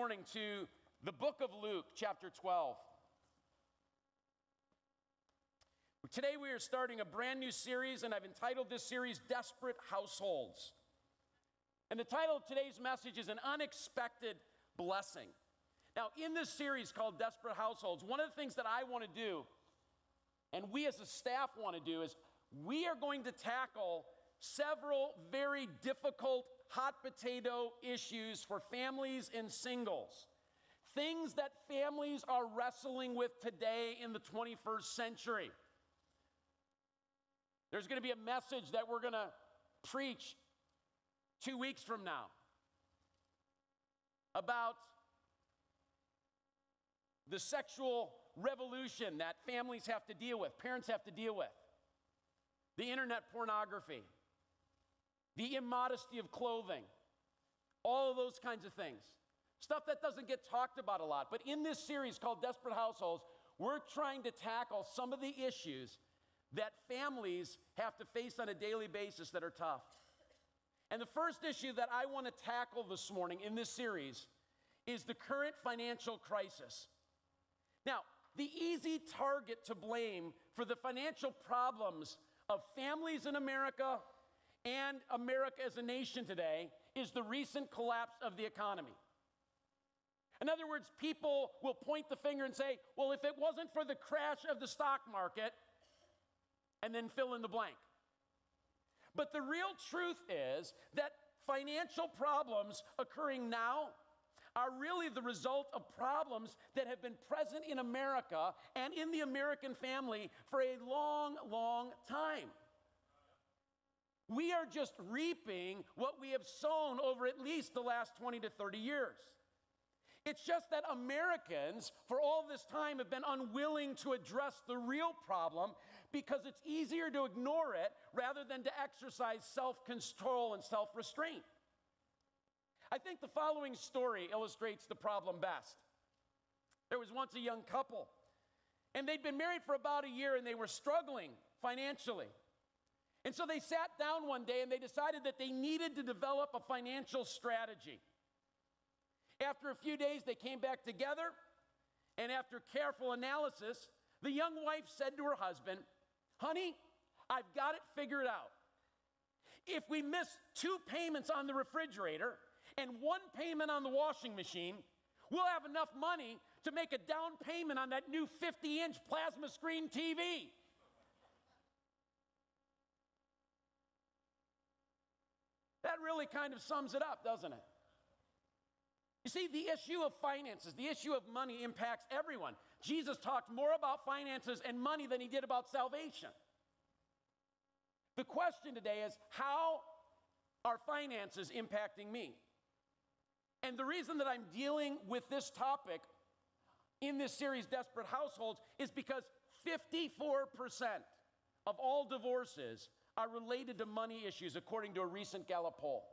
morning to the book of Luke, chapter 12. Today we are starting a brand new series, and I've entitled this series, Desperate Households. And the title of today's message is An Unexpected Blessing. Now, in this series called Desperate Households, one of the things that I want to do, and we as a staff want to do, is we are going to tackle several very difficult, hot potato issues for families and singles. Things that families are wrestling with today in the 21st century. There's going to be a message that we're going to preach 2 weeks from now about the sexual revolution that families have to deal with, parents have to deal with, the internet pornography, the immodesty of clothing, all of those kinds of things. Stuff that doesn't get talked about a lot. But in this series called Desperate Households, we're trying to tackle some of the issues that families have to face on a daily basis that are tough. And the first issue that I want to tackle this morning in this series is the current financial crisis. Now, the easy target to blame for the financial problems of families in America and America as a nation today is the recent collapse of the economy. In other words, people will point the finger and say, well, if it wasn't for the crash of the stock market, and then fill in the blank. But the real truth is that financial problems occurring now are really the result of problems that have been present in America and in the American family for a long, long time. We are just reaping what we have sown over at least the last 20 to 30 years. It's just that Americans, for all this time, have been unwilling to address the real problem because it's easier to ignore it rather than to exercise self-control and self-restraint. I think the following story illustrates the problem best. There was once a young couple, and they'd been married for about a year, and they were struggling financially. And so they sat down one day, and they decided that they needed to develop a financial strategy. After a few days, they came back together, and after careful analysis, the young wife said to her husband, honey, I've got it figured out. If we miss 2 payments on the refrigerator and 1 payment on the washing machine, we'll have enough money to make a down payment on that new 50-inch plasma screen TV. That really kind of sums it up, doesn't it? You see, the issue of finances, the issue of money impacts everyone. Jesus talked more about finances and money than he did about salvation. The question today is, how are finances impacting me? And the reason that I'm dealing with this topic in this series, Desperate Households, is because 54% of all divorces are related to money issues, according to a recent Gallup poll.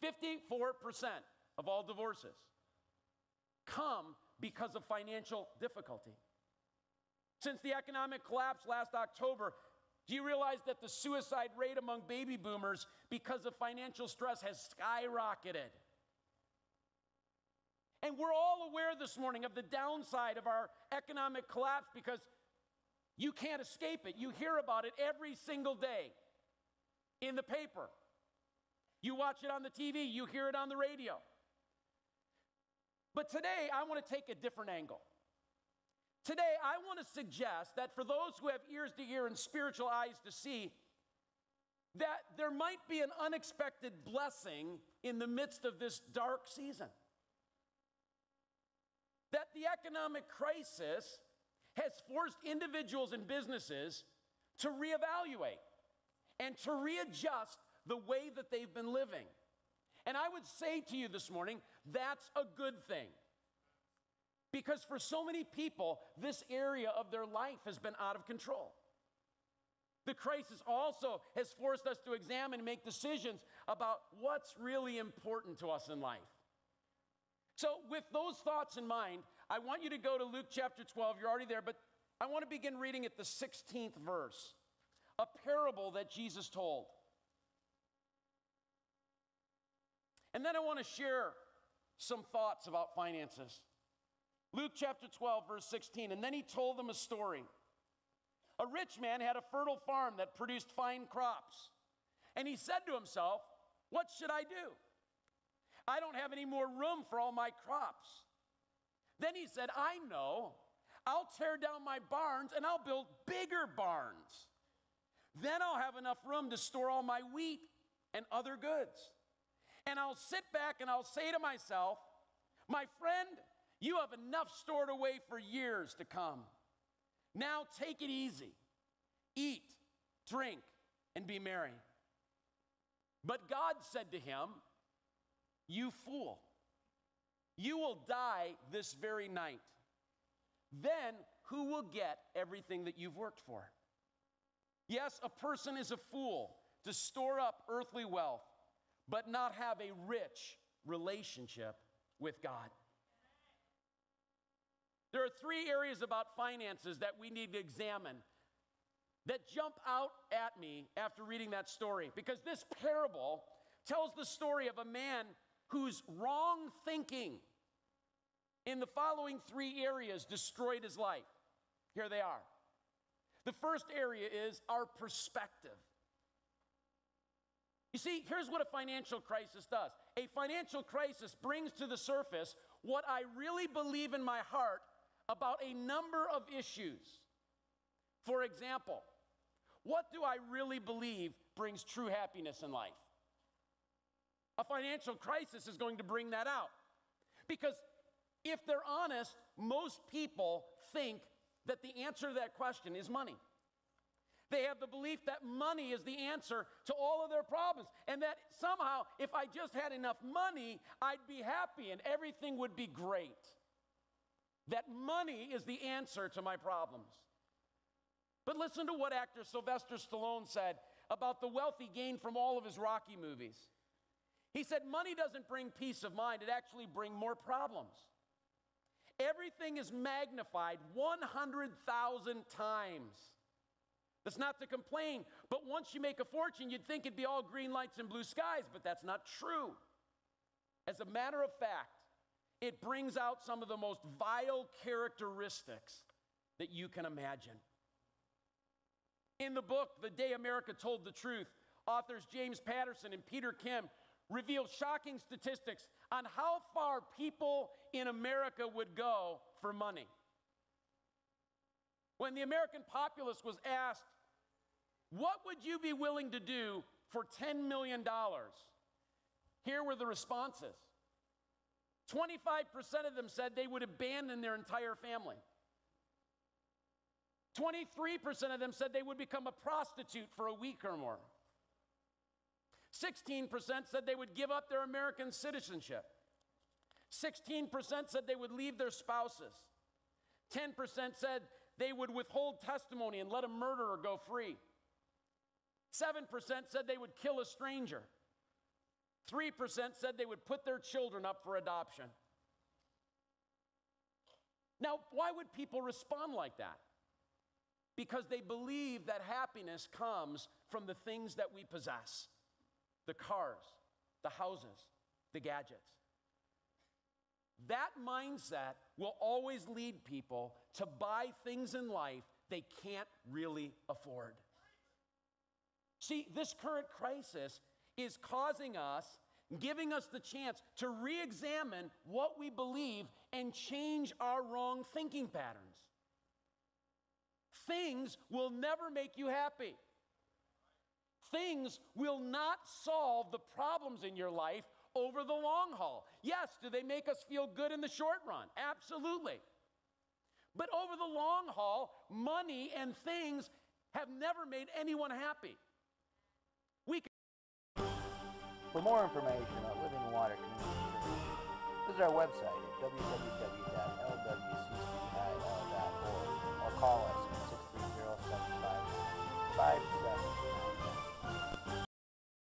54% of all divorces come because of financial difficulty. Since the economic collapse last October, do you realize that the suicide rate among baby boomers because of financial stress has skyrocketed? And we're all aware this morning of the downside of our economic collapse because you can't escape it. You hear about it every single day in the paper. You watch it on the TV, you hear it on the radio. But today, I want to take a different angle. Today, I want to suggest that for those who have ears to hear and spiritual eyes to see, that there might be an unexpected blessing in the midst of this dark season. That the economic crisis has forced individuals and businesses to reevaluate and to readjust the way that they've been living. And I would say to you this morning, that's a good thing. Because for so many people, this area of their life has been out of control. The crisis also has forced us to examine and make decisions about what's really important to us in life. So with those thoughts in mind, I want you to go to Luke chapter 12. You're already there, but I want to begin reading at the 16th verse, a parable that Jesus told. And then I want to share some thoughts about finances. Luke chapter 12, verse 16, and then he told them a story. A rich man had a fertile farm that produced fine crops. And he said to himself, what should I do? I don't have any more room for all my crops. Then he said, I know. I'll tear down my barns and I'll build bigger barns. Then I'll have enough room to store all my wheat and other goods. And I'll sit back and I'll say to myself, my friend, you have enough stored away for years to come. Now take it easy. Eat, drink, and be merry. But God said to him, you fool, you will die this very night. Then who will get everything that you've worked for? Yes, a person is a fool to store up earthly wealth, but not have a rich relationship with God. There are three areas about finances that we need to examine that jump out at me after reading that story, because this parable tells the story of a man whose wrong thinking in the following three areas destroyed his life. Here they are. The first area is our perspective. You see, here's what a financial crisis does. A financial crisis brings to the surface what I really believe in my heart about a number of issues. For example, what do I really believe brings true happiness in life? A financial crisis is going to bring that out. Because if they're honest, most people think that the answer to that question is money. They have the belief that money is the answer to all of their problems, and that somehow, if I just had enough money, I'd be happy and everything would be great. That money is the answer to my problems. But listen to what actor Sylvester Stallone said about the wealth he gained from all of his Rocky movies. He said, money doesn't bring peace of mind, it actually brings more problems. Everything is magnified 100,000 times. That's not to complain, but once you make a fortune, you'd think it'd be all green lights and blue skies, but that's not true. As a matter of fact, it brings out some of the most vile characteristics that you can imagine. In the book, The Day America Told the Truth, authors James Patterson and Peter Kim reveal shocking statistics on how far people in America would go for money. When the American populace was asked, what would you be willing to do for $10 million? Here were the responses. 25% of them said they would abandon their entire family. 23% of them said they would become a prostitute for a week or more. 16% said they would give up their American citizenship. 16% said they would leave their spouses. 10% said they would withhold testimony and let a murderer go free. 7% said they would kill a stranger. 3% said they would put their children up for adoption. Now, why would people respond like that? Because they believe that happiness comes from the things that we possess. The cars, the houses, the gadgets. That mindset will always lead people to buy things in life they can't really afford. See, this current crisis is causing us, giving us the chance to re-examine what we believe and change our wrong thinking patterns. Things will never make you happy. Things will not solve the problems in your life over the long haul. Yes, do they make us feel good in the short run? Absolutely. But over the long haul, money and things have never made anyone happy. For more information on Living Water Community Church, visit our website at www.lwccil.org or call us at 630-755-5799.